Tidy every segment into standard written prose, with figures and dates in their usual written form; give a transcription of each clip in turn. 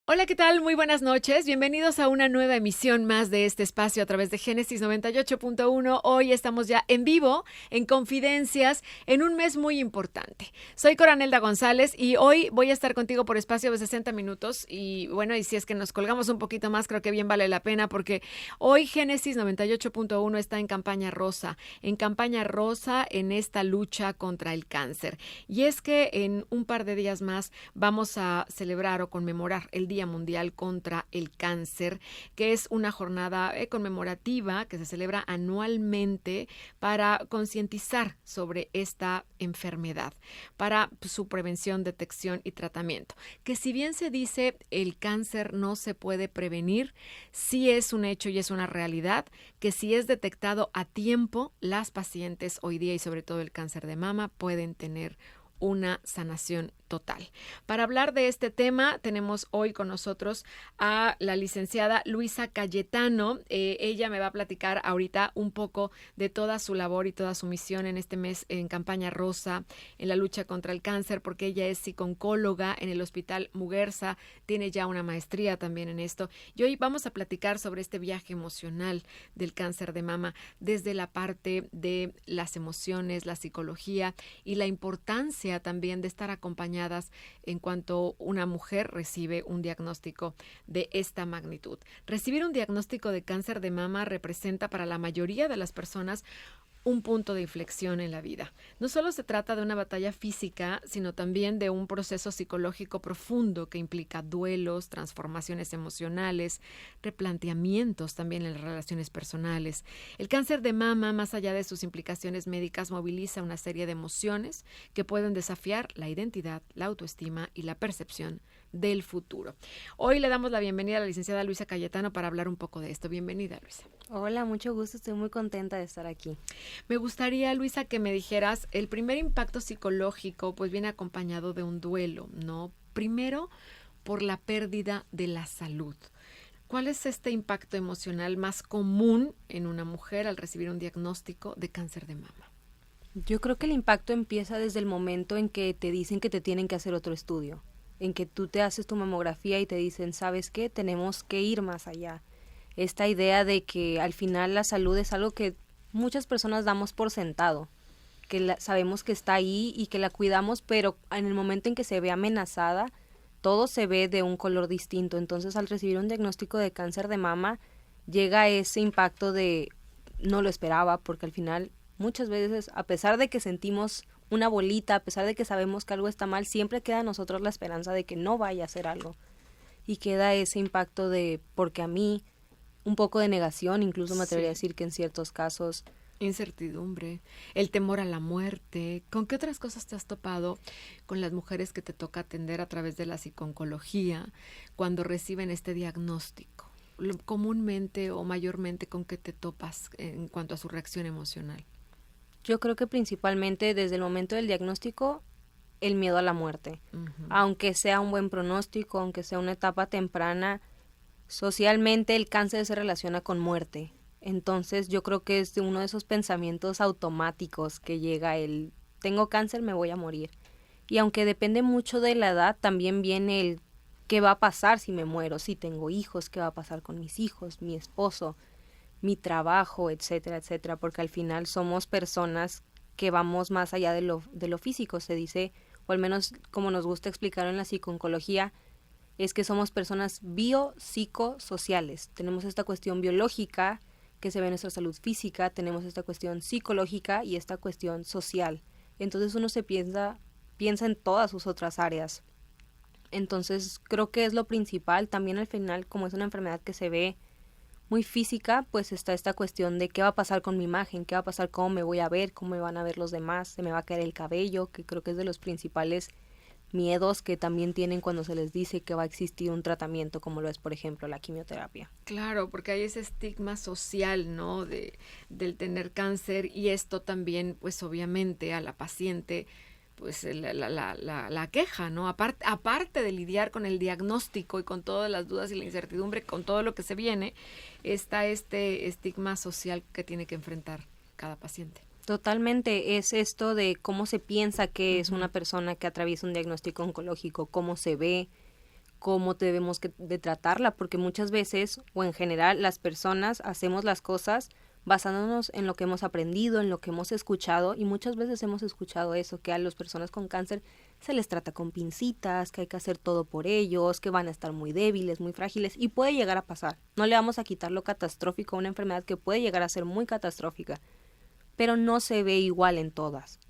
Hola, ¿qué tal? Muy buenas noches. Bienvenidos a una nueva emisión más de este espacio a través de Génesis 98.1. Hoy estamos ya en vivo, en Confidencias, en un mes muy importante. Soy Coranelda González y hoy voy a estar contigo por espacio de 60 minutos. Y bueno, y si es que nos colgamos un poquito más, creo que bien vale la pena porque hoy Génesis 98.1 está en campaña rosa en esta lucha contra el cáncer. Y es que en un par de días más vamos a celebrar o conmemorar el Día Mundial contra el Cáncer, que es una jornada conmemorativa que se celebra anualmente para concientizar sobre esta enfermedad, para su prevención, detección y tratamiento. Que si bien se dice el cáncer no se puede prevenir, sí es un hecho y es una realidad que si es detectado a tiempo, las pacientes hoy día y sobre todo el cáncer de mama pueden tener una sanación total. Para hablar de este tema, tenemos hoy con nosotros a la licenciada Luisa Cayetano. Ella me va a platicar ahorita un poco de toda su labor y toda su misión en este mes en campaña rosa, en la lucha contra el cáncer, porque ella es psicooncóloga en el Hospital Muguerza, tiene ya una maestría también en esto. Y hoy vamos a platicar sobre este viaje emocional del cáncer de mama, desde la parte de las emociones, la psicología y la importancia también de estar acompañadas en cuanto una mujer recibe un diagnóstico de esta magnitud. Recibir un diagnóstico de cáncer de mama representa para la mayoría de las personas un punto de inflexión en la vida. No solo se trata de una batalla física, sino también de un proceso psicológico profundo que implica duelos, transformaciones emocionales, replanteamientos también en las relaciones personales. El cáncer de mama, más allá de sus implicaciones médicas, moviliza una serie de emociones que pueden desafiar la identidad, la autoestima y la percepción del futuro. Hoy le damos la bienvenida a la licenciada Luisa Cayetano para hablar un poco de esto. Bienvenida, Luisa. Hola, mucho gusto, estoy muy contenta de estar aquí. Me gustaría, Luisa, que me dijeras, el primer impacto psicológico pues viene acompañado de un duelo, ¿no? Primero, por la pérdida de la salud. ¿Cuál es este impacto emocional más común en una mujer al recibir un diagnóstico de cáncer de mama? Yo creo que el impacto empieza desde el momento en que te dicen que te tienen que hacer otro estudio, en que tú te haces tu mamografía y te dicen, ¿sabes qué? Tenemos que ir más allá. Esta idea de que al final la salud es algo que muchas personas damos por sentado, que sabemos que está ahí y que la cuidamos, pero en el momento en que se ve amenazada, todo se ve de un color distinto. Entonces, al recibir un diagnóstico de cáncer de mama, llega ese impacto de no lo esperaba, porque al final muchas veces, a pesar de que sentimos una bolita, a pesar de que sabemos que algo está mal, siempre queda a nosotros la esperanza de que no vaya a ser algo. Y queda ese impacto de, porque a mí, un poco de negación, incluso me atrevería a decir que en ciertos casos. Incertidumbre, el temor a la muerte. ¿Con qué otras cosas te has topado con las mujeres que te toca atender a través de la psicooncología cuando reciben este diagnóstico? Comúnmente o mayormente, ¿con qué te topas en cuanto a su reacción emocional? Yo creo que principalmente desde el momento del diagnóstico, el miedo a la muerte. Aunque sea un buen pronóstico, aunque sea una etapa temprana, socialmente el cáncer se relaciona con muerte. Entonces yo creo que es uno de esos pensamientos automáticos que llega el tengo cáncer, me voy a morir. Y aunque depende mucho de la edad, también viene el qué va a pasar si me muero, si tengo hijos, qué va a pasar con mis hijos, mi esposo, mi trabajo, etcétera, etcétera, porque al final somos personas que vamos más allá de lo físico. Se dice, o al menos como nos gusta explicar en la psicooncología, es que somos personas biopsicosociales. Tenemos esta cuestión biológica que se ve en nuestra salud física, tenemos esta cuestión psicológica y esta cuestión social. Entonces uno se piensa en todas sus otras áreas. Entonces creo que es lo principal. También al final, como es una enfermedad que se ve muy física, pues está esta cuestión de qué va a pasar con mi imagen, qué va a pasar, cómo me voy a ver, cómo me van a ver los demás, se me va a caer el cabello, que creo que es de los principales miedos que también tienen cuando se les dice que va a existir un tratamiento como lo es, por ejemplo, la quimioterapia. Claro, porque hay ese estigma social, ¿no? Del tener cáncer y esto también, pues obviamente a la paciente pues la queja, ¿no? Aparte de lidiar con el diagnóstico y con todas las dudas y la incertidumbre, con todo lo que se viene, está este estigma social que tiene que enfrentar cada paciente. Totalmente, es esto de cómo se piensa que es una persona que atraviesa un diagnóstico oncológico, cómo se ve, cómo debemos de tratarla, porque muchas veces, o en general, las personas hacemos las cosas basándonos en lo que hemos aprendido, en lo que hemos escuchado, y muchas veces hemos escuchado eso, que a las personas con cáncer se les trata con pincitas, que hay que hacer todo por ellos, que van a estar muy débiles, muy frágiles, y puede llegar a pasar. No le vamos a quitar lo catastrófico a una enfermedad que puede llegar a ser muy catastrófica, pero no se ve igual en todas.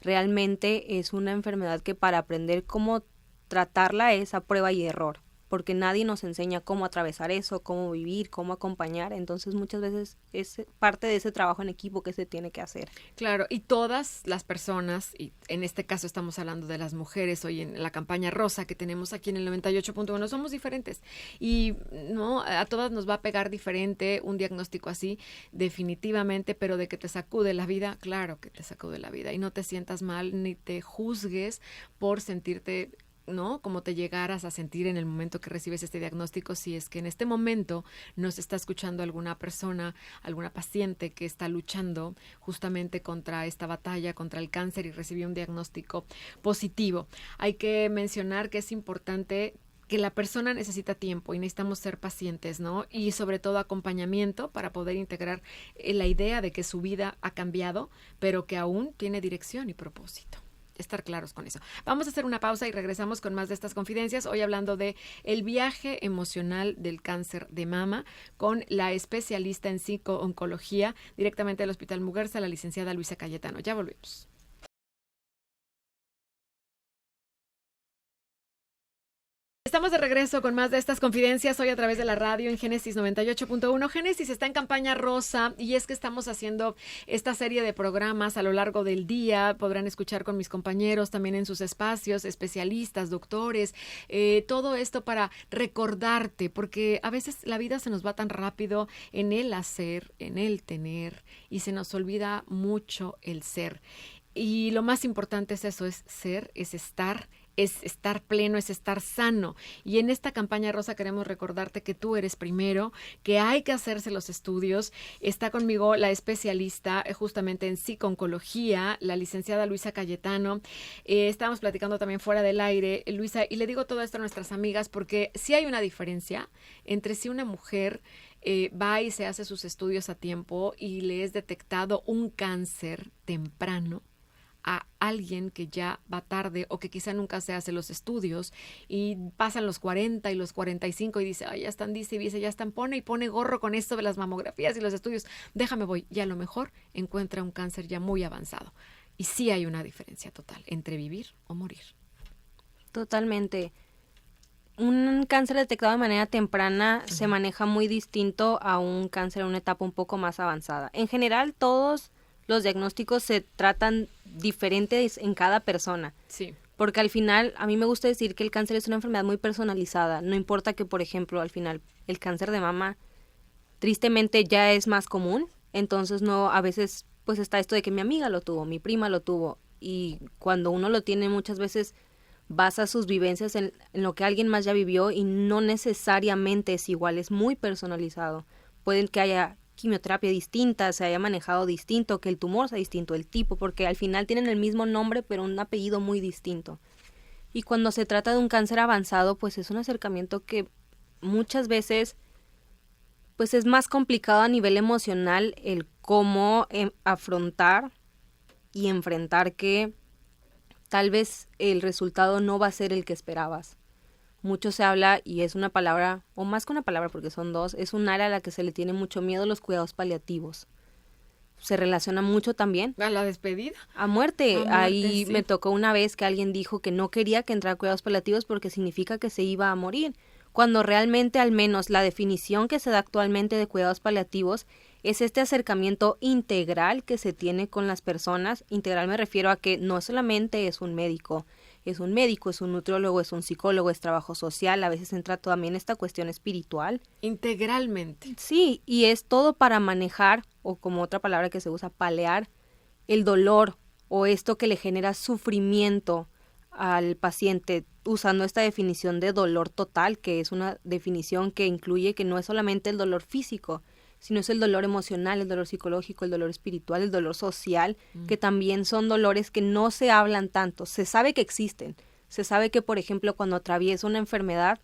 Realmente es una enfermedad que para aprender cómo tratarla es a prueba y error, porque nadie nos enseña cómo atravesar eso, cómo vivir, cómo acompañar. Entonces muchas veces es parte de ese trabajo en equipo que se tiene que hacer. Claro, y todas las personas, y en este caso estamos hablando de las mujeres hoy en la campaña rosa que tenemos aquí en el 98.1, somos diferentes y no a todas nos va a pegar diferente un diagnóstico así, definitivamente, pero de que te sacude la vida, claro que te sacude la vida, y no te sientas mal ni te juzgues por sentirte, ¿no? Como te llegaras a sentir en el momento que recibes este diagnóstico, si es que en este momento nos está escuchando alguna persona, alguna paciente que está luchando justamente contra esta batalla, contra el cáncer y recibió un diagnóstico positivo. Hay que mencionar que es importante que la persona necesita tiempo y necesitamos ser pacientes, ¿no? Y sobre todo acompañamiento para poder integrar la idea de que su vida ha cambiado, pero que aún tiene dirección y propósito. Estar claros con eso. Vamos a hacer una pausa y regresamos con más de estas confidencias. Hoy hablando de el viaje emocional del cáncer de mama con la especialista en psico-oncología directamente del Hospital Muguerza, la licenciada Luisa Cayetano. Ya volvemos. Estamos de regreso con más de estas confidencias hoy a través de la radio en Génesis 98.1. Génesis está en campaña rosa y es que estamos haciendo esta serie de programas a lo largo del día. Podrán escuchar con mis compañeros también en sus espacios, especialistas, doctores, todo esto para recordarte, porque a veces la vida se nos va tan rápido en el hacer, en el tener y se nos olvida mucho el ser. Y lo más importante es eso, es ser, es estar pleno, es estar sano. Y en esta campaña rosa queremos recordarte que tú eres primero, que hay que hacerse los estudios. Está conmigo la especialista justamente en psico-oncología, la licenciada Luisa Cayetano. Estábamos platicando también fuera del aire, Luisa, y le digo todo esto a nuestras amigas porque sí hay una diferencia entre si una mujer va y se hace sus estudios a tiempo y le es detectado un cáncer temprano, a alguien que ya va tarde o que quizá nunca se hace los estudios y pasan los 40 y los 45 y dice, ay, ya están, dice y dice, ya están, pone gorro con esto de las mamografías y los estudios, déjame voy, y a lo mejor encuentra un cáncer ya muy avanzado. Y sí hay una diferencia total entre vivir o morir. Totalmente. Un cáncer detectado de manera temprana se maneja muy distinto a un cáncer en una etapa un poco más avanzada. En general, todos los diagnósticos se tratan diferentes en cada persona. Sí. Porque al final, a mí me gusta decir que el cáncer es una enfermedad muy personalizada. No importa que, por ejemplo, al final el cáncer de mama tristemente ya es más común. Entonces, no, a veces pues está esto de que mi amiga lo tuvo, mi prima lo tuvo. Y cuando uno lo tiene, muchas veces basa sus vivencias en lo que alguien más ya vivió y no necesariamente es igual, es muy personalizado. Pueden que haya quimioterapia distinta, se haya manejado distinto, que el tumor sea distinto, el tipo, porque al final tienen el mismo nombre pero un apellido muy distinto. Y cuando se trata de un cáncer avanzado, pues es un acercamiento que muchas veces pues es más complicado a nivel emocional el cómo afrontar y enfrentar que tal vez el resultado no va a ser el que esperabas. Mucho se habla, y es una palabra, o más que una palabra porque son dos, es un área a la que se le tiene mucho miedo, los cuidados paliativos. Se relaciona mucho también. ¿A la despedida? A muerte. Ahí sí. Me tocó una vez que alguien dijo que no quería que entrara a cuidados paliativos porque significa que se iba a morir. Cuando realmente, al menos, la definición que se da actualmente de cuidados paliativos es este acercamiento integral que se tiene con las personas. Integral me refiero a que no solamente es un médico, es un nutriólogo, es un psicólogo, es trabajo social, a veces entra también esta cuestión espiritual. Integralmente. Sí, y es todo para manejar, o como otra palabra que se usa, paliar el dolor o esto que le genera sufrimiento al paciente, usando esta definición de dolor total, que es una definición que incluye que no es solamente el dolor físico, sino es el dolor emocional, el dolor psicológico, el dolor espiritual, el dolor social, que también son dolores que no se hablan tanto. Se sabe que existen, Se sabe que, por ejemplo, cuando atravieso una enfermedad,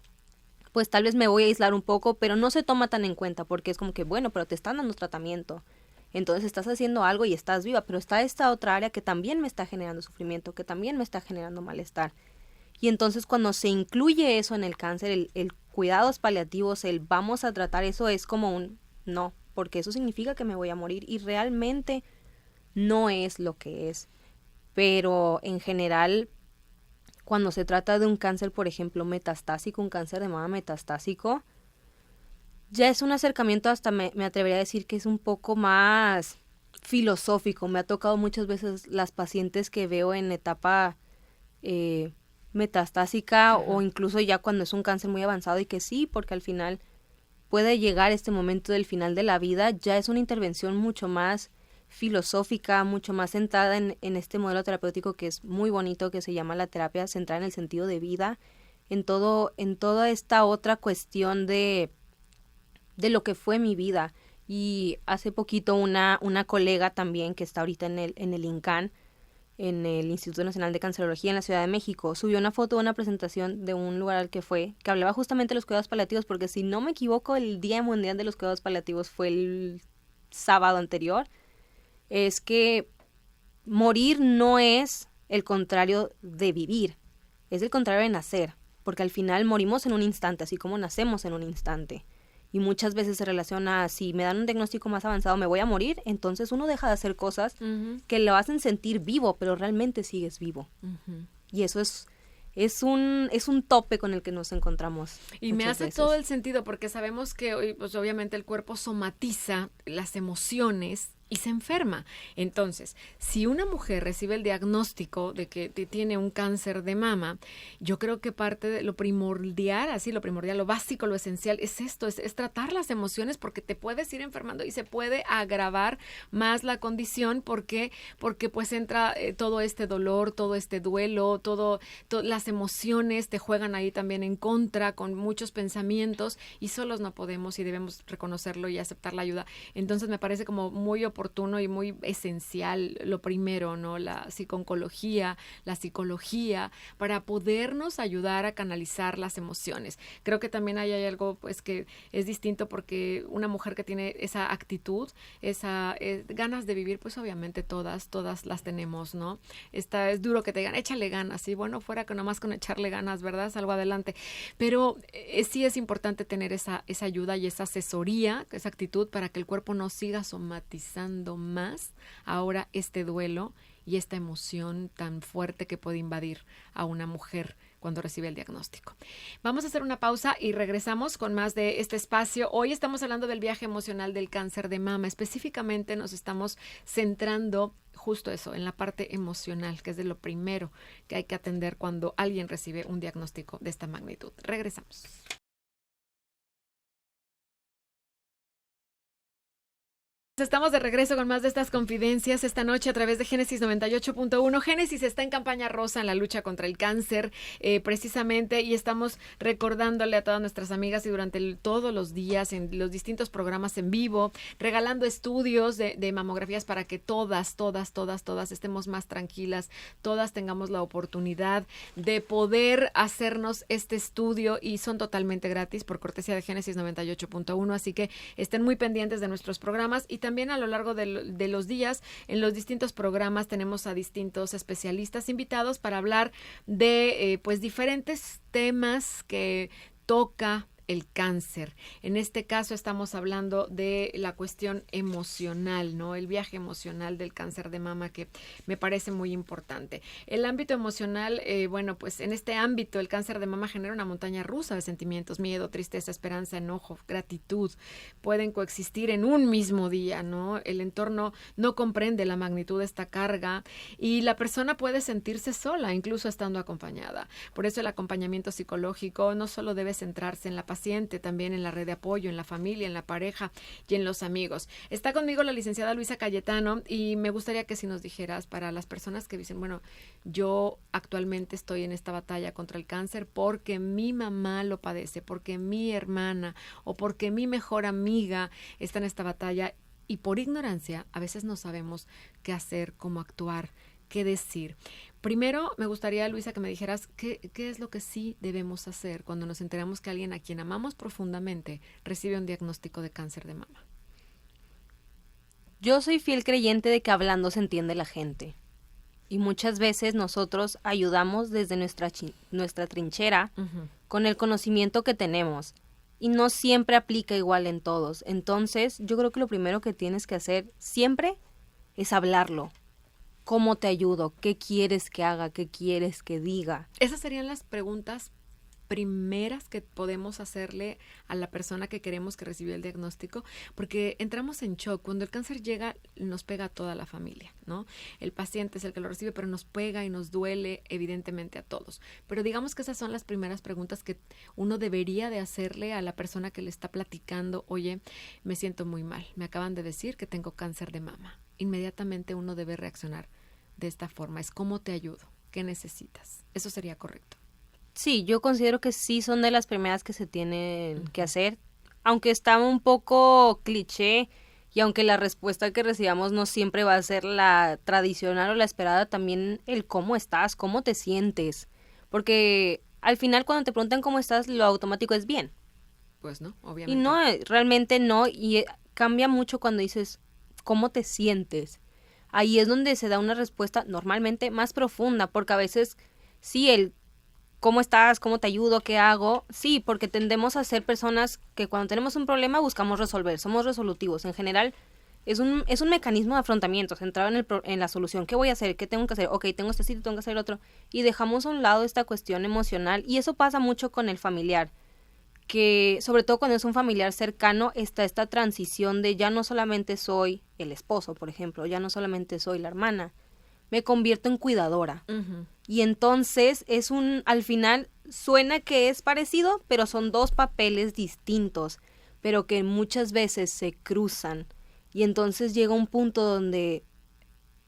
pues tal vez me voy a aislar un poco, pero no se toma tan en cuenta porque es como que, bueno, pero te están dando tratamiento. Entonces estás haciendo algo y estás viva, pero está esta otra área que también me está generando sufrimiento, que también me está generando malestar. Y entonces cuando se incluye eso en el cáncer, el cuidados paliativos, el vamos a tratar eso, es como un no, porque eso significa que me voy a morir y realmente no es lo que es. Pero en general, cuando se trata de un cáncer, por ejemplo, metastásico, un cáncer de mama metastásico, ya es un acercamiento, hasta me atrevería a decir que es un poco más filosófico. Me ha tocado muchas veces las pacientes que veo en etapa metastásica o incluso ya cuando es un cáncer muy avanzado y que sí, porque al final puede llegar este momento del final de la vida, ya es una intervención mucho más filosófica, mucho más centrada en este modelo terapéutico que es muy bonito, que se llama la terapia centrada en el sentido de vida, en toda esta otra cuestión de lo que fue mi vida. Y hace poquito una colega también que está ahorita en el INCAN, en el Instituto Nacional de Cancerología en la Ciudad de México, subió una foto de una presentación de un lugar al que fue, que hablaba justamente de los cuidados paliativos, porque si no me equivoco, el Día Mundial de los Cuidados Paliativos fue el sábado anterior. Es que morir no es el contrario de vivir, es el contrario de nacer, porque al final morimos en un instante, así como nacemos en un instante. Y muchas veces se relaciona a, si me dan un diagnóstico más avanzado me voy a morir, entonces uno deja de hacer cosas que lo hacen sentir vivo, pero realmente sigues vivo. Y eso es un tope con el que nos encontramos. Y me hace todo el sentido, porque sabemos que hoy, pues obviamente el cuerpo somatiza las emociones y se enferma. Entonces, si una mujer recibe el diagnóstico de que tiene un cáncer de mama, yo creo que parte de lo primordial, lo básico, lo esencial, es esto, es tratar las emociones, porque te puedes ir enfermando y se puede agravar más la condición, porque pues entra todo este dolor, todo este duelo, las emociones te juegan ahí también en contra, con muchos pensamientos, y solos no podemos y debemos reconocerlo y aceptar la ayuda. Entonces me parece como muy oportuno y muy esencial lo primero, ¿no? La psiconcología, la psicología, para podernos ayudar a canalizar las emociones. Creo que también hay algo pues que es distinto, porque una mujer que tiene esa actitud, esa ganas de vivir, pues obviamente todas las tenemos, ¿no? Es duro que te digan, échale ganas, y bueno, fuera que nomás con echarle ganas, ¿verdad? Salgo adelante. Pero sí es importante tener esa ayuda y esa asesoría, esa actitud, para que el cuerpo no siga somatizando más ahora este duelo y esta emoción tan fuerte que puede invadir a una mujer cuando recibe el diagnóstico. Vamos a hacer una pausa y regresamos con más de este espacio. Hoy estamos hablando del viaje emocional del cáncer de mama. Específicamente nos estamos centrando justo eso, en la parte emocional, que es de lo primero que hay que atender cuando alguien recibe un diagnóstico de esta magnitud. Regresamos. Estamos de regreso con más de estas confidencias esta noche a través de Génesis 98.1. Génesis está en campaña rosa en la lucha contra el cáncer, precisamente, y estamos recordándole a todas nuestras amigas y durante todos los días en los distintos programas en vivo, regalando estudios de mamografías para que todas estemos más tranquilas, todas tengamos la oportunidad de poder hacernos este estudio, y son totalmente gratis por cortesía de Génesis 98.1, así que estén muy pendientes de nuestros programas. Y también a lo largo de los días, en los distintos programas, tenemos a distintos especialistas invitados para hablar de pues diferentes temas que toca el cáncer. En este caso estamos hablando de la cuestión emocional, ¿no? El viaje emocional del cáncer de mama, que me parece muy importante. El ámbito emocional, bueno, pues en este ámbito el cáncer de mama genera una montaña rusa de sentimientos: miedo, tristeza, esperanza, enojo, gratitud. Pueden coexistir en un mismo día, ¿no? El entorno no comprende la magnitud de esta carga y la persona puede sentirse sola, incluso estando acompañada. Por eso el acompañamiento psicológico no solo debe centrarse en la paciente, también en la red de apoyo, en la familia, en la pareja y en los amigos. Está conmigo la licenciada Luisa Cayetano, y me gustaría que si nos dijeras, para las personas que dicen, bueno, yo actualmente estoy en esta batalla contra el cáncer porque mi mamá lo padece, porque mi hermana o porque mi mejor amiga está en esta batalla, y por ignorancia a veces no sabemos qué hacer, cómo actuar, qué decir. Primero, me gustaría, Luisa, que me dijeras qué es lo que sí debemos hacer cuando nos enteramos que alguien a quien amamos profundamente recibe un diagnóstico de cáncer de mama. Yo soy fiel creyente de que hablando se entiende la gente. Y muchas veces nosotros ayudamos desde nuestra trinchera con el conocimiento que tenemos. Y no siempre aplica igual en todos. Entonces, yo creo que lo primero que tienes que hacer siempre es hablarlo. ¿Cómo te ayudo? ¿Qué quieres que haga? ¿Qué quieres que diga? Esas serían las preguntas primeras que podemos hacerle a la persona que queremos que recibió el diagnóstico, porque entramos en shock. Cuando el cáncer llega, nos pega a toda la familia, ¿no? El paciente es el que lo recibe, pero nos pega y nos duele evidentemente a todos. Pero digamos que esas son las primeras preguntas que uno debería de hacerle a la persona que le está platicando. Oye, me siento muy mal, me acaban de decir que tengo cáncer de mama. Inmediatamente uno debe reaccionar de esta forma. Es ¿cómo te ayudo? ¿Qué necesitas? Eso sería correcto. Sí, yo considero que sí son de las primeras que se tienen que hacer, aunque está un poco cliché y aunque la respuesta que recibamos no siempre va a ser la tradicional o la esperada, también el cómo estás, cómo te sientes, porque al final cuando te preguntan cómo estás, lo automático es bien. Pues no, obviamente. Y no, realmente no, y cambia mucho cuando dices cómo te sientes. Ahí es donde se da una respuesta normalmente más profunda, porque a veces sí, el ¿cómo estás? ¿Cómo te ayudo? ¿Qué hago? Sí, porque tendemos a ser personas que cuando tenemos un problema buscamos resolver, somos resolutivos. En general, es un mecanismo de afrontamiento, centrado en la solución. ¿Qué voy a hacer? ¿Qué tengo que hacer? Ok, tengo este sitio, tengo que hacer el otro. Y dejamos a un lado esta cuestión emocional. Y eso pasa mucho con el familiar, que sobre todo cuando es un familiar cercano, está esta transición de ya no solamente soy el esposo, por ejemplo, ya no solamente soy la hermana, me convierto en cuidadora. Y entonces al final suena que es parecido, pero son dos papeles distintos, pero que muchas veces se cruzan. Y entonces llega un punto donde,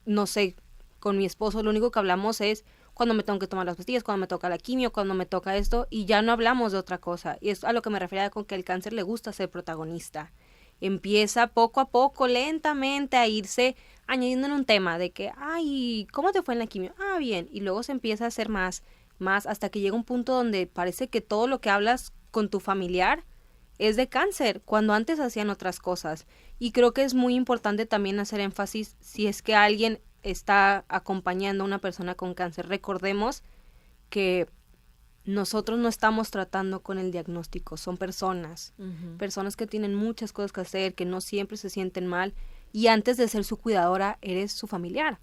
no sé, con mi esposo lo único que hablamos es cuando me tengo que tomar las pastillas, cuando me toca la quimio, cuando me toca esto, y ya no hablamos de otra cosa. Y es a lo que me refería con que el cáncer le gusta ser protagonista. Empieza poco a poco, lentamente, a irse añadiendo en un tema de que, ay, ¿cómo te fue en la quimio? Ah, bien. Y luego se empieza a hacer más, hasta que llega un punto donde parece que todo lo que hablas con tu familiar es de cáncer, cuando antes hacían otras cosas. Y creo que es muy importante también hacer énfasis si es que alguien está acompañando a una persona con cáncer. Recordemos que nosotros no estamos tratando con el diagnóstico, son personas, personas que tienen muchas cosas que hacer, que no siempre se sienten mal, y antes de ser su cuidadora, eres su familiar.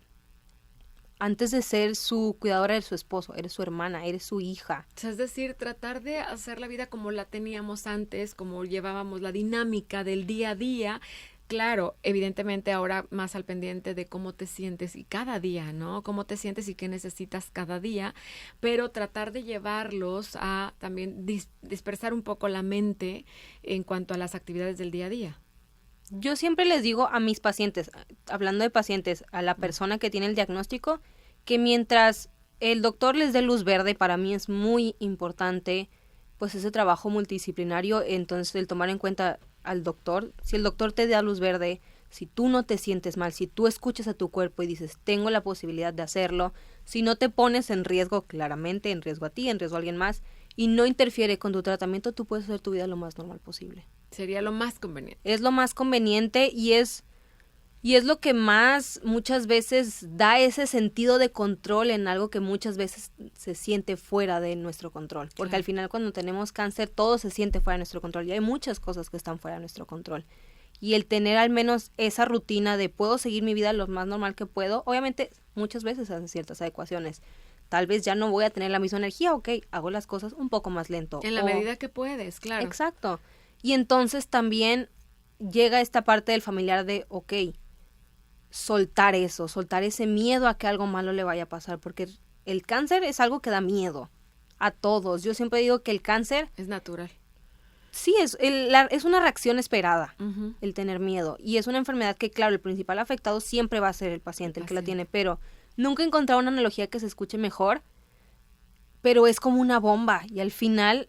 Antes de ser su cuidadora, eres su esposo, eres su hermana, eres su hija. O sea, es decir, tratar de hacer la vida como la teníamos antes, como llevábamos la dinámica del día a día. Claro, evidentemente ahora más al pendiente de cómo te sientes y cada día, ¿no? Cómo te sientes y qué necesitas cada día, pero tratar de llevarlos a también dispersar un poco la mente en cuanto a las actividades del día a día. Yo siempre les digo a mis pacientes, hablando de pacientes, a la persona que tiene el diagnóstico, que mientras el doctor les dé luz verde, para mí es muy importante, pues ese trabajo multidisciplinario, entonces el tomar en cuenta al doctor, si el doctor te da luz verde, si tú no te sientes mal, si tú escuchas a tu cuerpo y dices, tengo la posibilidad de hacerlo, si no te pones en riesgo, claramente, en riesgo a ti, en riesgo a alguien más, y no interfiere con tu tratamiento, tú puedes hacer tu vida lo más normal posible. Sería lo más conveniente. Es lo más conveniente y es lo que más muchas veces da ese sentido de control en algo que muchas veces se siente fuera de nuestro control. Porque Claro. Al final cuando tenemos cáncer todo se siente fuera de nuestro control y hay muchas cosas que están fuera de nuestro control. Y el tener al menos esa rutina de puedo seguir mi vida lo más normal que puedo, obviamente muchas veces hacen ciertas adecuaciones. Tal vez ya no voy a tener la misma energía, ok, hago las cosas un poco más lento. En la medida que puedes, claro. Exacto. Y entonces también llega esta parte del familiar de, ok, soltar eso, soltar ese miedo a que algo malo le vaya a pasar, porque el cáncer es algo que da miedo a todos. Yo siempre digo que el cáncer Es natural. sí es una reacción esperada, el tener miedo. Y es una enfermedad que, claro, el principal afectado siempre va a ser el paciente, el que la tiene, pero nunca he encontrado una analogía que se escuche mejor, pero es como una bomba y al final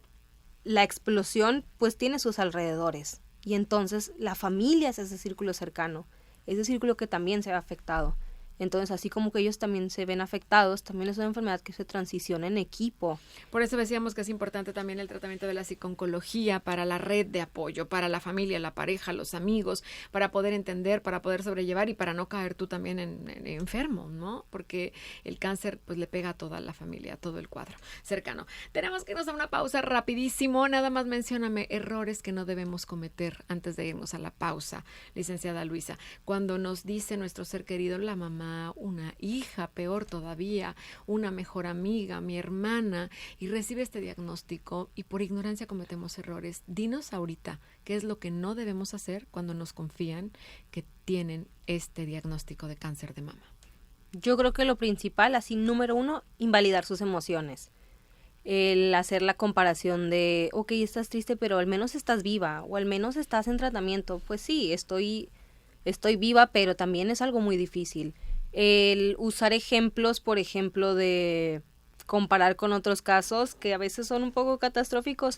la explosión pues tiene sus alrededores y entonces la familia es ese círculo cercano, ese círculo que también se ha afectado. Entonces, así como que ellos también se ven afectados, también es una enfermedad que se transiciona en equipo. Por eso decíamos que es importante también el tratamiento de la psiconcología para la red de apoyo, para la familia, la pareja, los amigos, para poder entender, para poder sobrellevar y para no caer tú también en enfermo, ¿no? Porque el cáncer pues le pega a toda la familia, a todo el cuadro cercano. Tenemos que irnos a una pausa rapidísimo. Nada más mencióname errores que no debemos cometer antes de irnos a la pausa, licenciada Luisa. Cuando nos dice nuestro ser querido, la mamá, una hija, peor todavía, una mejor amiga, mi hermana, y recibe este diagnóstico y por ignorancia cometemos errores. Dinos ahorita qué es lo que no debemos hacer cuando nos confían que tienen este diagnóstico de cáncer de mama. Yo creo que lo principal, así número 1, invalidar sus emociones. El hacer la comparación de, ok, estás triste, pero al menos estás viva, o al menos estás en tratamiento. Pues sí, estoy viva, pero también es algo muy difícil. El usar ejemplos, por ejemplo, de comparar con otros casos que a veces son un poco catastróficos,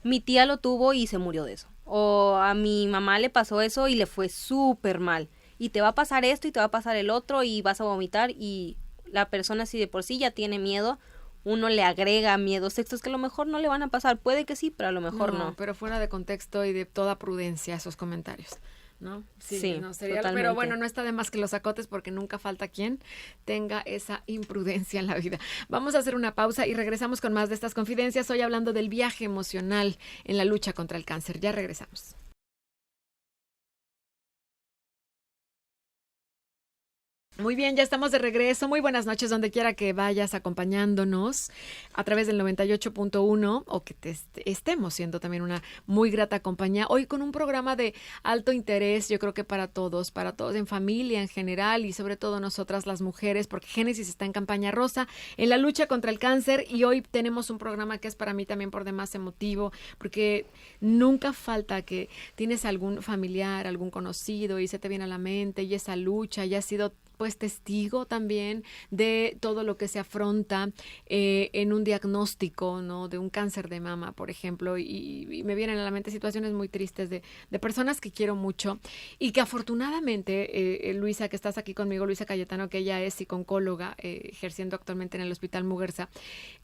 mi tía lo tuvo y se murió de eso, o a mi mamá le pasó eso y le fue súper mal, y te va a pasar esto y te va a pasar el otro y vas a vomitar, y la persona si de por sí ya tiene miedo, uno le agrega miedos extras que a lo mejor no le van a pasar, puede que sí, pero a lo mejor no. Pero fuera de contexto y de toda prudencia esos comentarios, ¿no? Sí, no sería, totalmente. pero bueno, no está de más que los acotes porque nunca falta quien tenga esa imprudencia en la vida. Vamos a hacer una pausa y regresamos con más de estas confidencias, hoy hablando del viaje emocional en la lucha contra el cáncer. Ya regresamos. Muy bien, ya estamos de regreso. Muy buenas noches donde quiera que vayas acompañándonos a través del 98.1 o que te estemos siendo también una muy grata compañía. Hoy con un programa de alto interés, yo creo que para todos en familia en general y sobre todo nosotras las mujeres, porque Génesis está en campaña rosa en la lucha contra el cáncer y hoy tenemos un programa que es para mí también por demás emotivo, porque nunca falta que tienes algún familiar, algún conocido y se te viene a la mente y esa lucha y ha sido pues testigo también de todo lo que se afronta en un diagnóstico, ¿no? De un cáncer de mama, por ejemplo, y me vienen a la mente situaciones muy tristes de personas que quiero mucho y que afortunadamente, Luisa, que estás aquí conmigo, Luisa Cayetano, que ella es psicóloga, ejerciendo actualmente en el Hospital Muguerza,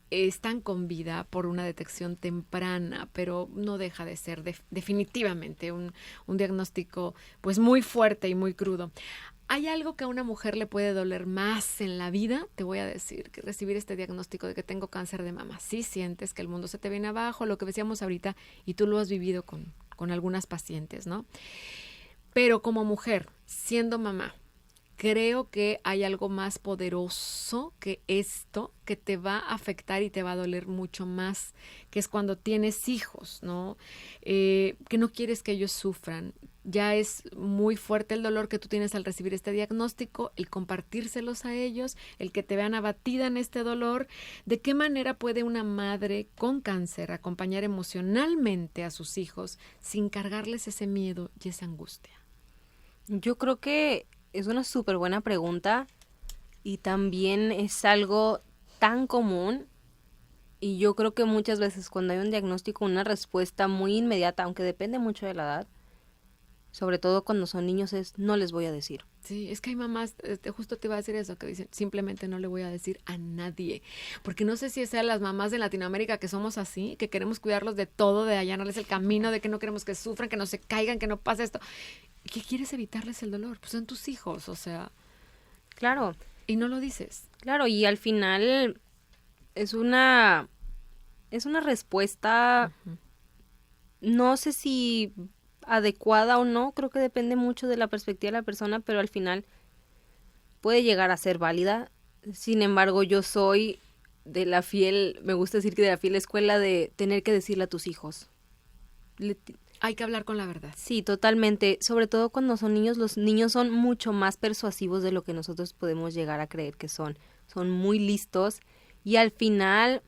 están con vida por una detección temprana, pero no deja de ser definitivamente un diagnóstico pues muy fuerte y muy crudo. ¿Hay algo que a una mujer le puede doler más en la vida? Te voy a decir que recibir este diagnóstico de que tengo cáncer de mama. Sí sientes que el mundo se te viene abajo, lo que decíamos ahorita, y tú lo has vivido con algunas pacientes, ¿no? Pero como mujer, siendo mamá, creo que hay algo más poderoso que esto que te va a afectar y te va a doler mucho más, que es cuando tienes hijos, ¿no? Que no quieres que ellos sufran. Ya es muy fuerte el dolor que tú tienes al recibir este diagnóstico, el compartírselos a ellos, el que te vean abatida en este dolor. ¿De qué manera puede una madre con cáncer acompañar emocionalmente a sus hijos sin cargarles ese miedo y esa angustia? Yo creo que es una súper buena pregunta y también es algo tan común, y yo creo que muchas veces cuando hay un diagnóstico, una respuesta muy inmediata, aunque depende mucho de la edad, sobre todo cuando son niños, es no les voy a decir. Sí, es que hay mamás, justo te iba a decir eso, que dicen, simplemente no le voy a decir a nadie, porque no sé si sean las mamás de Latinoamérica que somos así, que queremos cuidarlos de todo, de allanarles el camino, de que no queremos que sufran, que no se caigan, que no pase esto, que quieres evitarles el dolor, pues son tus hijos, o sea. Claro. Y no lo dices. Claro, y al final es una respuesta, uh-huh, no sé si adecuada o no, creo que depende mucho de la perspectiva de la persona, pero al final puede llegar a ser válida. Sin embargo, yo soy me gusta decir que de la fiel escuela de tener que decirle a tus hijos. Hay que hablar con la verdad. Sí, totalmente. Sobre todo cuando son niños, los niños son mucho más persuasivos de lo que nosotros podemos llegar a creer que son. Son muy listos y al final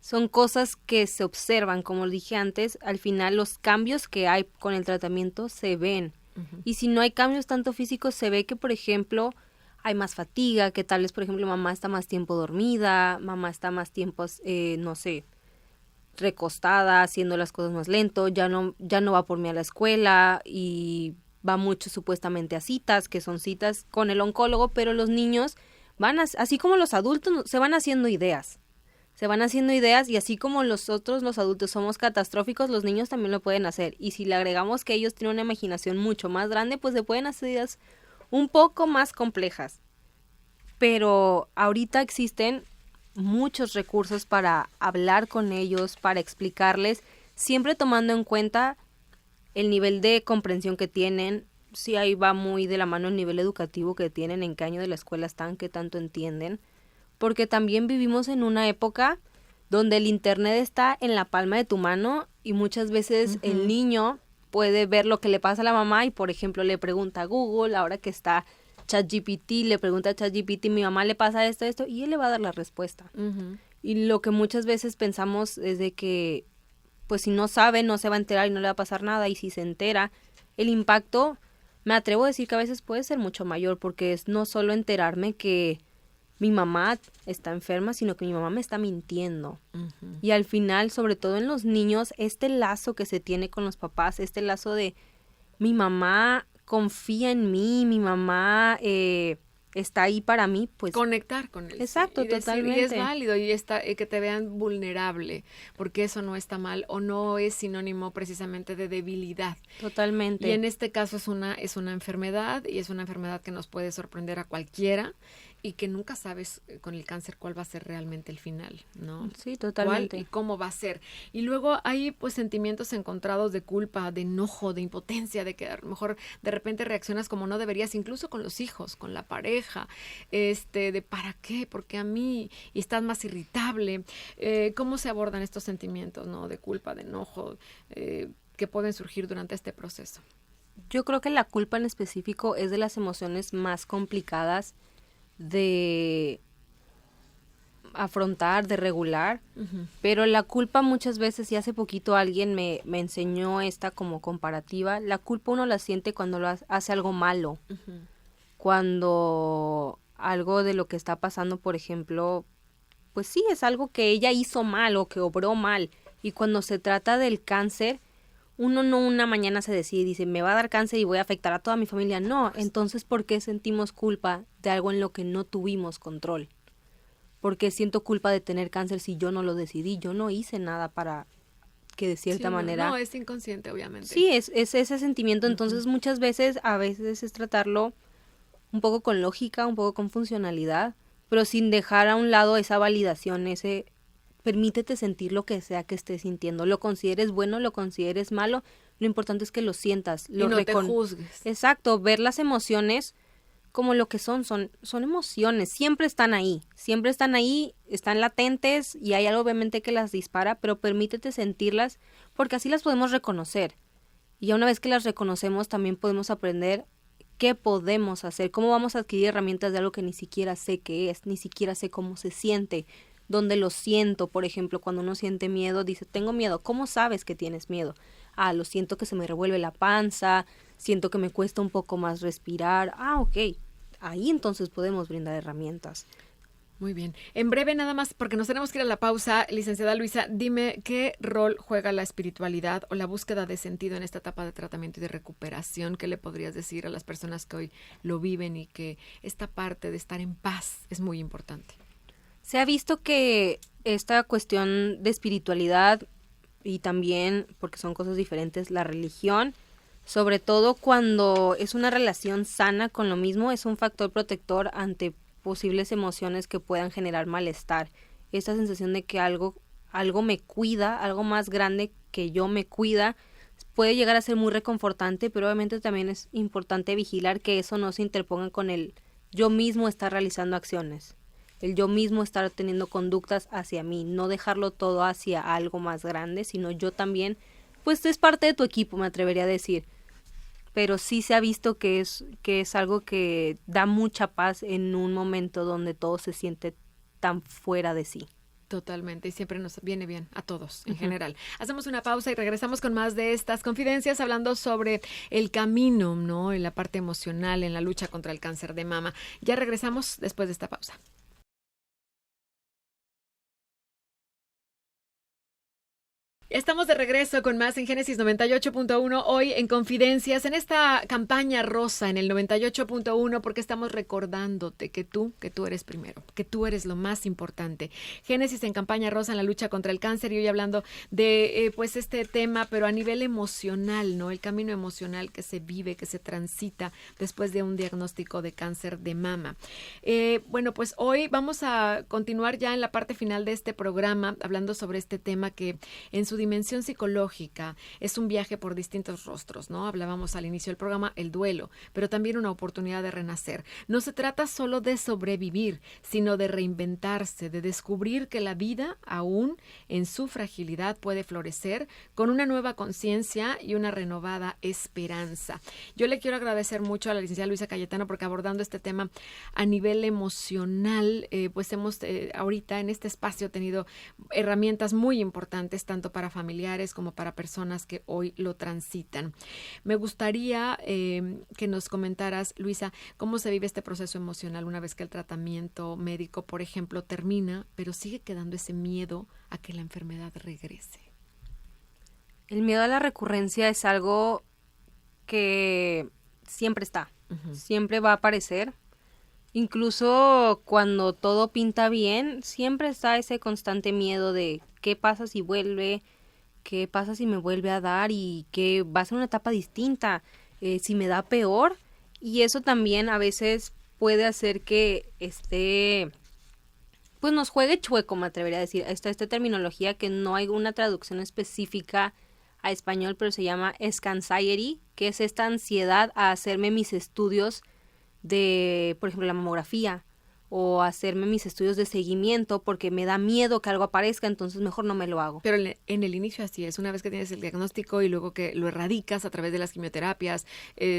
son cosas que se observan, como dije antes, al final los cambios que hay con el tratamiento se ven. Uh-huh. Y si no hay cambios tanto físicos, se ve que, por ejemplo, hay más fatiga, que tal vez, por ejemplo, mamá está más tiempo dormida, mamá está más tiempo, recostada, haciendo las cosas más lento, ya no va por mí a la escuela y va mucho supuestamente a citas, que son citas con el oncólogo, pero los niños así como los adultos, se van haciendo ideas. Se van haciendo ideas y así como los adultos, somos catastróficos, los niños también lo pueden hacer. Y si le agregamos que ellos tienen una imaginación mucho más grande, pues se pueden hacer ideas un poco más complejas. Pero ahorita existen muchos recursos para hablar con ellos, para explicarles, siempre tomando en cuenta el nivel de comprensión que tienen. Sí, ahí va muy de la mano el nivel educativo que tienen, en qué año de la escuela están, qué tanto entienden. Porque también vivimos en una época donde el internet está en la palma de tu mano y muchas veces el niño puede ver lo que le pasa a la mamá y, por ejemplo, le pregunta a Google, ahora que está ChatGPT, le pregunta a ChatGPT, mi mamá le pasa esto, y él le va a dar la respuesta. Y lo que muchas veces pensamos es de que, pues si no sabe, no se va a enterar y no le va a pasar nada, y si se entera, el impacto, me atrevo a decir que a veces puede ser mucho mayor, porque es no solo enterarme que mi mamá está enferma, sino que mi mamá me está mintiendo. Y al final, sobre todo en los niños, este lazo que se tiene con los papás, este lazo de mi mamá confía en mí, mi mamá está ahí para mí, pues conectar con él. Exacto, totalmente. Y es válido y que te vean vulnerable, porque eso no está mal o no es sinónimo precisamente de debilidad. Totalmente. Y en este caso es una enfermedad y es una enfermedad que nos puede sorprender a cualquiera y que nunca sabes con el cáncer cuál va a ser realmente el final, ¿no? Sí, totalmente. ¿Cuál y cómo va a ser? Y luego hay pues sentimientos encontrados de culpa, de enojo, de impotencia, de que a lo mejor de repente reaccionas como no deberías, incluso con los hijos, con la pareja, de ¿para qué? ¿Por qué a mí? Y estás más irritable. ¿Cómo se abordan estos sentimientos, no? De culpa, de enojo, que pueden surgir durante este proceso. Yo creo que la culpa en específico es de las emociones más complicadas de afrontar, de regular, pero la culpa muchas veces, y hace poquito alguien me enseñó esta como comparativa, la culpa uno la siente cuando hace algo malo, cuando algo de lo que está pasando, por ejemplo, pues sí, es algo que ella hizo mal o que obró mal, y cuando se trata del cáncer, uno no una mañana se decide y dice, me va a dar cáncer y voy a afectar a toda mi familia. No, entonces, ¿por qué sentimos culpa de algo en lo que no tuvimos control? ¿Por qué siento culpa de tener cáncer si yo no lo decidí? Yo no hice nada para que de cierta manera... No, es inconsciente, obviamente. Sí, es ese sentimiento. Entonces, muchas veces, a veces es tratarlo un poco con lógica, un poco con funcionalidad, pero sin dejar a un lado esa validación, permítete sentir lo que sea que estés sintiendo, lo consideres bueno, lo consideres malo, lo importante es que lo sientas, y no te juzgues. Exacto, ver las emociones como lo que son emociones, siempre están ahí, están latentes y hay algo obviamente que las dispara, pero permítete sentirlas porque así las podemos reconocer. Y ya una vez que las reconocemos también podemos aprender qué podemos hacer, cómo vamos a adquirir herramientas de algo que ni siquiera sé qué es, ni siquiera sé cómo se siente. Donde lo siento, por ejemplo, cuando uno siente miedo, dice, tengo miedo. ¿Cómo sabes que tienes miedo? Lo siento que se me revuelve la panza, siento que me cuesta un poco más respirar. Ok, ahí entonces podemos brindar herramientas. Muy bien. En breve nada más, porque nos tenemos que ir a la pausa, licenciada Luisa, dime qué rol juega la espiritualidad o la búsqueda de sentido en esta etapa de tratamiento y de recuperación. ¿Qué le podrías decir a las personas que hoy lo viven y que esta parte de estar en paz es muy importante? Se ha visto que esta cuestión de espiritualidad y también, porque son cosas diferentes, la religión, sobre todo cuando es una relación sana con lo mismo, es un factor protector ante posibles emociones que puedan generar malestar. Esta sensación de que algo me cuida, algo más grande que yo me cuida, puede llegar a ser muy reconfortante, pero obviamente también es importante vigilar que eso no se interponga con el yo mismo estar realizando acciones. El yo mismo estar teniendo conductas hacia mí, no dejarlo todo hacia algo más grande, sino yo también, pues es parte de tu equipo, me atrevería a decir. Pero sí se ha visto que es algo que da mucha paz en un momento donde todo se siente tan fuera de sí. Totalmente, y siempre nos viene bien a todos en general. Hacemos una pausa y regresamos con más de estas confidencias, hablando sobre el camino, ¿no? En la parte emocional, en la lucha contra el cáncer de mama. Ya regresamos después de esta pausa. Estamos de regreso con más en Génesis 98.1, hoy en Confidencias, en esta campaña rosa en el 98.1, porque estamos recordándote que tú eres primero, que tú eres lo más importante. Génesis en campaña rosa en la lucha contra el cáncer, y hoy hablando de pues este tema, pero a nivel emocional, ¿no? El camino emocional que se vive, que se transita después de un diagnóstico de cáncer de mama. Bueno, pues hoy vamos a continuar ya en la parte final de este programa, hablando sobre este tema que en su dimensión psicológica es un viaje por distintos rostros, ¿no? Hablábamos al inicio del programa el duelo, pero también una oportunidad de renacer. No se trata solo de sobrevivir, sino de reinventarse, de descubrir que la vida, aún en su fragilidad, puede florecer con una nueva conciencia y una renovada esperanza. Yo le quiero agradecer mucho a la licenciada Luisa Cayetano porque abordando este tema a nivel emocional, pues hemos ahorita en este espacio tenido herramientas muy importantes tanto para familiares como para personas que hoy lo transitan. Me gustaría que nos comentaras, Luisa, cómo se vive este proceso emocional una vez que el tratamiento médico, por ejemplo, termina, pero sigue quedando ese miedo a que la enfermedad regrese. El miedo a la recurrencia es algo que siempre está, siempre va a aparecer. Incluso cuando todo pinta bien, siempre está ese constante miedo de qué pasa si vuelve, qué pasa si me vuelve a dar y que va a ser una etapa distinta, si me da peor. Y eso también a veces puede hacer que pues nos juegue chueco, me atrevería a decir. Esta terminología que no hay una traducción específica a español, pero se llama scanxiety, que es esta ansiedad a hacerme mis estudios de, por ejemplo, la mamografía, o hacerme mis estudios de seguimiento porque me da miedo que algo aparezca, entonces mejor no me lo hago. Pero en el inicio así es, una vez que tienes el diagnóstico y luego que lo erradicas a través de las quimioterapias,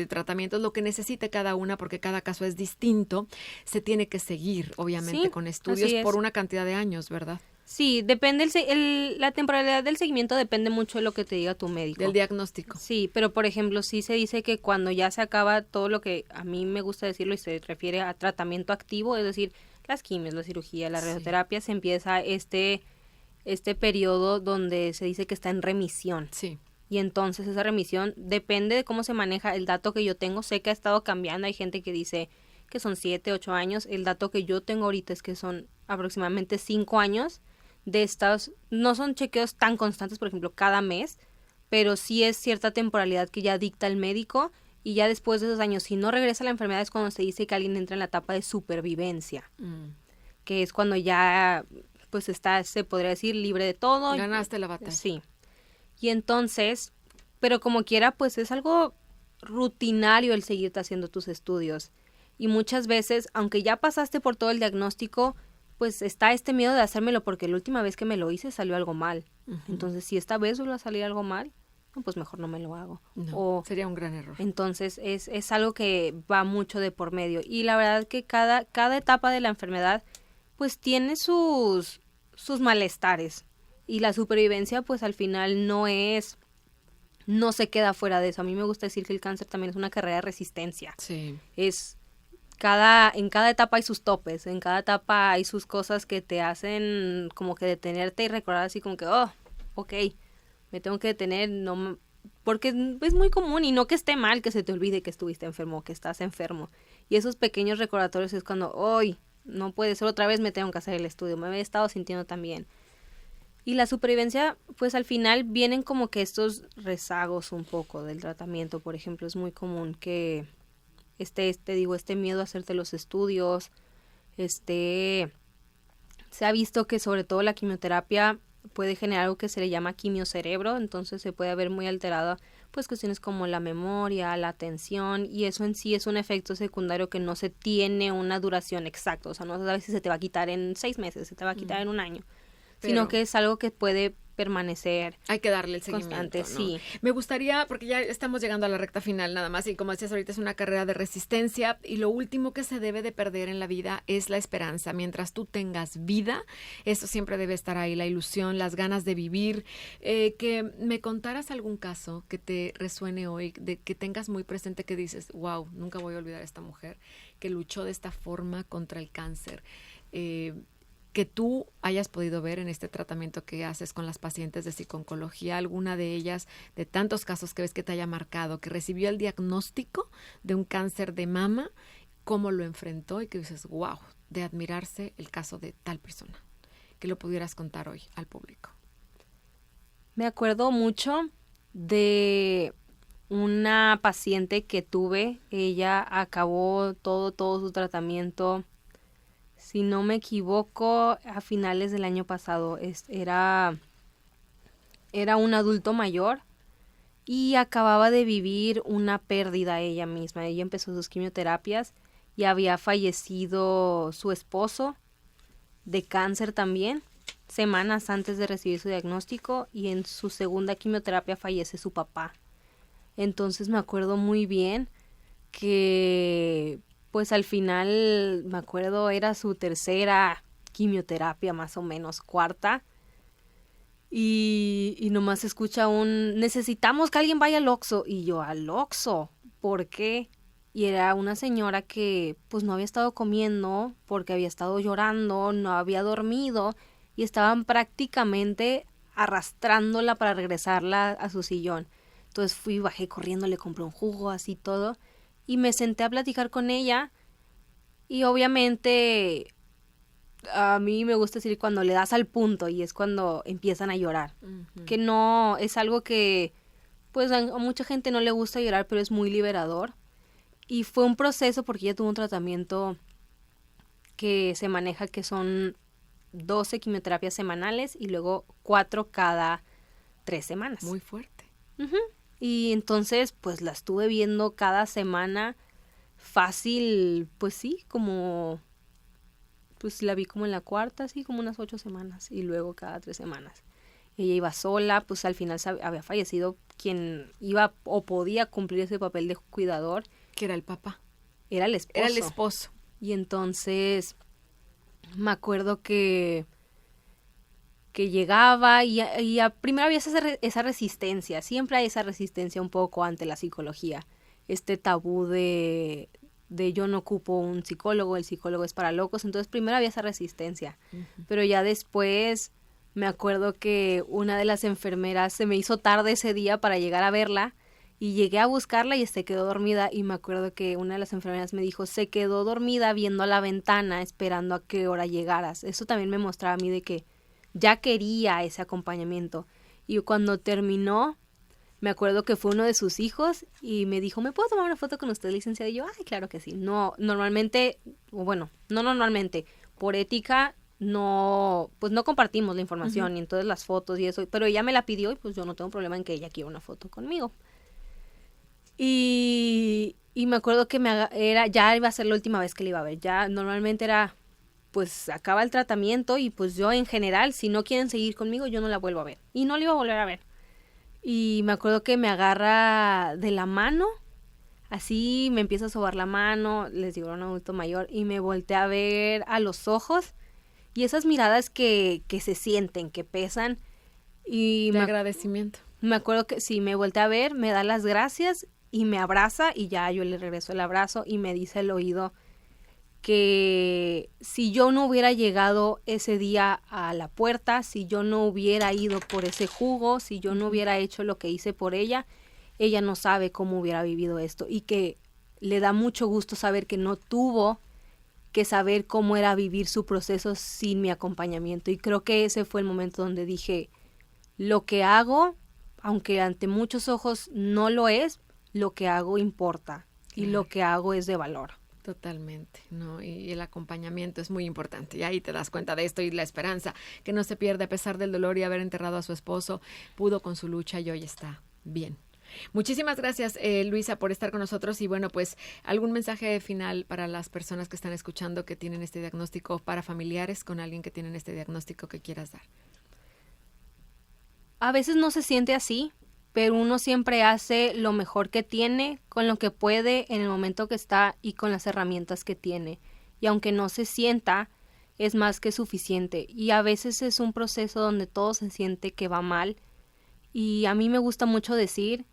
tratamientos, lo que necesite cada una, porque cada caso es distinto, se tiene que seguir, obviamente, sí, con estudios por una cantidad de años, ¿verdad? Sí, depende, la temporalidad del seguimiento depende mucho de lo que te diga tu médico. Del diagnóstico. Sí, pero por ejemplo, sí se dice que cuando ya se acaba todo lo que a mí me gusta decirlo y se refiere a tratamiento activo, es decir, las quimios, la cirugía, la radioterapia, se empieza este periodo donde se dice que está en remisión. Sí. Y entonces esa remisión depende de cómo se maneja el dato que yo tengo. Sé que ha estado cambiando, hay gente que dice que son 7, 8 años. El dato que yo tengo ahorita es que son aproximadamente 5 años. De estos, no son chequeos tan constantes, por ejemplo, cada mes, pero sí es cierta temporalidad que ya dicta el médico, y ya después de esos años, si no regresa la enfermedad, es cuando se dice que alguien entra en la etapa de supervivencia, que es cuando ya, pues se podría decir, libre de todo. Ganaste la batalla. Sí. Y entonces, pero como quiera, pues es algo rutinario el seguirte haciendo tus estudios. Y muchas veces, aunque ya pasaste por todo el diagnóstico, pues está este miedo de hacérmelo porque la última vez que me lo hice salió algo mal. Entonces, si esta vez vuelve a salir algo mal, no, pues mejor no me lo hago. No, sería un gran error. Entonces, es algo que va mucho de por medio. Y la verdad que cada etapa de la enfermedad, pues tiene sus malestares. Y la supervivencia, pues al final no se queda fuera de eso. A mí me gusta decir que el cáncer también es una carrera de resistencia. Sí. En cada etapa hay sus topes, en cada etapa hay sus cosas que te hacen como que detenerte y recordar así como que, oh, ok, me tengo que detener, no, porque es muy común, y no que esté mal que se te olvide que estuviste enfermo, que estás enfermo. Y esos pequeños recordatorios es cuando, hoy, no puede ser, otra vez me tengo que hacer el estudio, me he estado sintiendo tan bien. Y la supervivencia, pues al final vienen como que estos rezagos un poco del tratamiento. Por ejemplo, es muy común que este miedo a hacerte los estudios, se ha visto que sobre todo la quimioterapia puede generar algo que se le llama quimiocerebro, entonces se puede ver muy alterada pues cuestiones como la memoria, la atención, y eso en sí es un efecto secundario que no se tiene una duración exacta, o sea, no sabes si se te va a quitar en 6 meses, se te va a quitar en un año, sino que es algo que puede permanecer. Hay que darle el seguimiento, constante, ¿no? Sí. Me gustaría, porque ya estamos llegando a la recta final nada más, y como decías ahorita, es una carrera de resistencia, y lo último que se debe de perder en la vida es la esperanza. Mientras tú tengas vida, eso siempre debe estar ahí, la ilusión, las ganas de vivir. Que me contaras algún caso que te resuene hoy, de que tengas muy presente, que dices, wow, nunca voy a olvidar a esta mujer que luchó de esta forma contra el cáncer. que tú hayas podido ver en este tratamiento que haces con las pacientes de psico-oncología, alguna de ellas, de tantos casos que ves que te haya marcado, que recibió el diagnóstico de un cáncer de mama, cómo lo enfrentó y que dices, wow, de admirarse el caso de tal persona, que lo pudieras contar hoy al público? Me acuerdo mucho de una paciente que tuve. Ella acabó todo su tratamiento, si no me equivoco, a finales del año pasado. Era un adulto mayor y acababa de vivir una pérdida ella misma. Ella empezó sus quimioterapias y había fallecido su esposo de cáncer también, semanas antes de recibir su diagnóstico, y en su segunda quimioterapia fallece su papá. Entonces me acuerdo muy bien que pues al final, me acuerdo, era su tercera quimioterapia, más o menos, cuarta, y nomás escucha necesitamos que alguien vaya al Oxxo, y yo, ¿al Oxxo? ¿Por qué? Y era una señora que pues no había estado comiendo porque había estado llorando, no había dormido, y estaban prácticamente arrastrándola para regresarla a su sillón. Entonces bajé corriendo, le compré un jugo, así todo, y me senté a platicar con ella. Y obviamente a mí me gusta decir cuando le das al punto, y es cuando empiezan a llorar. Uh-huh. Que no, es algo que pues a mucha gente no le gusta llorar, pero es muy liberador. Y fue un proceso porque ella tuvo un tratamiento que se maneja, que son 12 quimioterapias semanales y luego 4 cada 3 semanas. Muy fuerte. Uh-huh. Y entonces pues la estuve viendo cada semana fácil, pues sí, como pues la vi como en la cuarta, sí, como unas 8 semanas, y luego cada 3 semanas. Ella iba sola, pues al final había fallecido quien iba o podía cumplir ese papel de cuidador. Que era el papá. Era el esposo. Era el esposo. Y entonces me acuerdo que llegaba y primero había esa resistencia. Siempre hay esa resistencia un poco ante la psicología. Este tabú de yo no ocupo un psicólogo, el psicólogo es para locos. Entonces primero había esa resistencia. Uh-huh. Pero ya después me acuerdo que una de las enfermeras, se me hizo tarde ese día para llegar a verla, y llegué a buscarla y se quedó dormida, y me acuerdo que una de las enfermeras me dijo, se quedó dormida viendo a la ventana esperando a qué hora llegaras. Eso también me mostraba a mí de que ya quería ese acompañamiento. Y cuando terminó, me acuerdo que fue uno de sus hijos y me dijo, ¿me puedo tomar una foto con usted, licenciada? Y yo, ay, claro que sí. No, normalmente, por ética, no, pues no compartimos la información, uh-huh, y entonces las fotos y eso, pero ella me la pidió y pues yo no tengo problema en que ella quiera una foto conmigo. Y me acuerdo que ya iba a ser la última vez que le iba a ver. Ya normalmente era, pues acaba el tratamiento y pues yo en general, si no quieren seguir conmigo, yo no la vuelvo a ver. Y no la iba a volver a ver. Y me acuerdo que me agarra de la mano, así me empieza a sobar la mano, les digo, era un adulto mayor, y me voltea a ver a los ojos, y esas miradas que se sienten, que pesan. Y de agradecimiento. Me acuerdo que sí, me voltea a ver, me da las gracias y me abraza, y ya yo le regreso el abrazo y me dice al oído que si yo no hubiera llegado ese día a la puerta, si yo no hubiera ido por ese jugo, si yo no hubiera hecho lo que hice por ella, ella no sabe cómo hubiera vivido esto, y que le da mucho gusto saber que no tuvo que saber cómo era vivir su proceso sin mi acompañamiento. Y creo que ese fue el momento donde dije, lo que hago, aunque ante muchos ojos no lo es, lo que hago importa, y lo que hago es de valor. Totalmente, ¿no? Y el acompañamiento es muy importante, y ahí te das cuenta de esto, y la esperanza que no se pierde a pesar del dolor y haber enterrado a su esposo, pudo con su lucha y hoy está bien. Muchísimas gracias, Luisa, por estar con nosotros, y bueno, pues algún mensaje final para las personas que están escuchando que tienen este diagnóstico, para familiares con alguien que tienen este diagnóstico, que quieras dar. A veces no se siente así, pero uno siempre hace lo mejor que tiene, con lo que puede, en el momento que está y con las herramientas que tiene. Y aunque no se sienta, es más que suficiente. Y a veces es un proceso donde todo se siente que va mal. Y a mí me gusta mucho decir,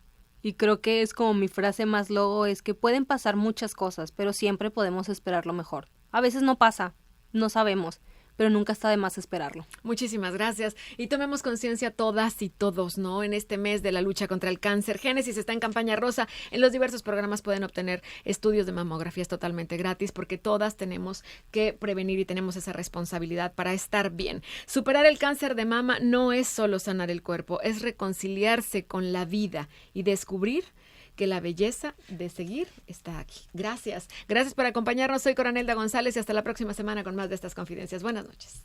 y creo que es como mi frase más logo, es que pueden pasar muchas cosas, pero siempre podemos esperar lo mejor. A veces no pasa, no sabemos, pero nunca está de más esperarlo. Muchísimas gracias. Y tomemos conciencia todas y todos, ¿no? En este mes de la lucha contra el cáncer. Génesis está en campaña rosa. En los diversos programas pueden obtener estudios de mamografías totalmente gratis, porque todas tenemos que prevenir y tenemos esa responsabilidad para estar bien. Superar el cáncer de mama no es solo sanar el cuerpo, es reconciliarse con la vida y descubrir que la belleza de seguir está aquí. Gracias. Gracias por acompañarnos. Soy Coronelda González y hasta la próxima semana con más de estas confidencias. Buenas noches.